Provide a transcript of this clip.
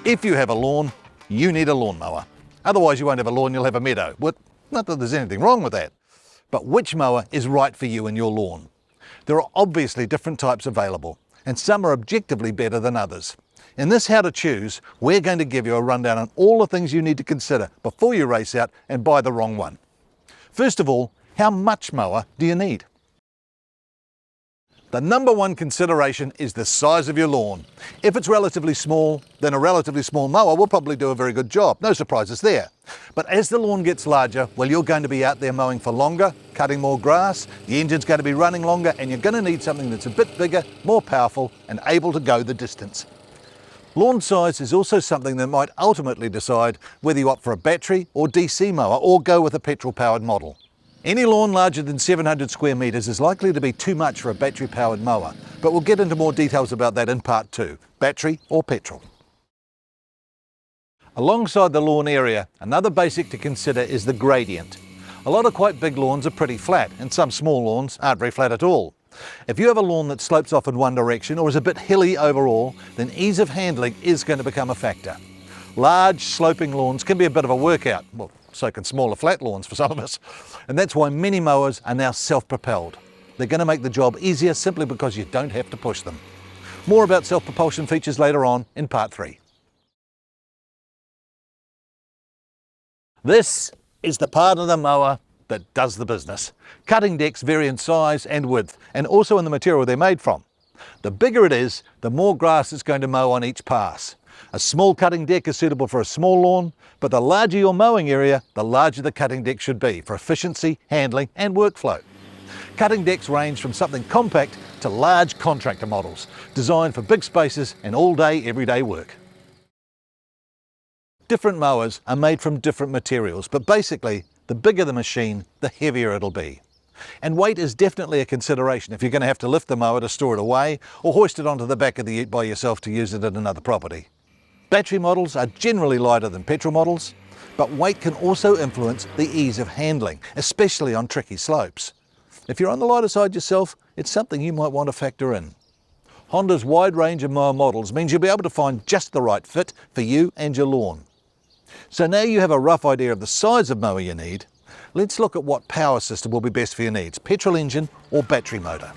If you have a lawn, you need a lawnmower. Otherwise you won't have a lawn, you'll have a meadow. Well, not that there's anything wrong with that. But which mower is right for you and your lawn? There are obviously different types available, and some are objectively better than others. In this How to Choose, we're going to give you a rundown on all the things you need to consider before you race out and buy the wrong one. First of all, how much mower do you need? The number one consideration is the size of your lawn. If it's relatively small, then a relatively small mower will probably do a very good job. No surprises there. But as the lawn gets larger, well, you're going to be out there mowing for longer, cutting more grass, the engine's going to be running longer, and you're going to need something that's a bit bigger, more powerful, and able to go the distance. Lawn size is also something that might ultimately decide whether you opt for a battery or DC mower or go with a petrol-powered model. Any lawn larger than 700 square metres is likely to be too much for a battery-powered mower, but we'll get into more details about that in part 2, battery or petrol. Alongside the lawn area, another basic to consider is the gradient. A lot of quite big lawns are pretty flat, and some small lawns aren't very flat at all. If you have a lawn that slopes off in one direction or is a bit hilly overall, then ease of handling is going to become a factor. Large sloping lawns can be a bit of a workout. Well, so can smaller flat lawns for some of us. And that's why many mowers are now self-propelled. They're going to make the job easier simply because you don't have to push them. More about self-propulsion features later on in part 3. This is the part of the mower that does the business. Cutting decks vary in size and width, and also in the material they're made from. The bigger it is, the more grass it's going to mow on each pass. A small cutting deck is suitable for a small lawn, but the larger your mowing area, the larger the cutting deck should be for efficiency, handling and workflow. Cutting decks range from something compact to large contractor models, designed for big spaces and all-day, everyday work. Different mowers are made from different materials, but basically, the bigger the machine, the heavier it'll be. And weight is definitely a consideration if you're going to have to lift the mower to store it away or hoist it onto the back of the ute by yourself to use it at another property. Battery models are generally lighter than petrol models, but weight can also influence the ease of handling, especially on tricky slopes. If you're on the lighter side yourself, it's something you might want to factor in. Honda's wide range of mower models means you'll be able to find just the right fit for you and your lawn. So now you have a rough idea of the size of mower you need, let's look at what power system will be best for your needs, petrol engine or battery motor.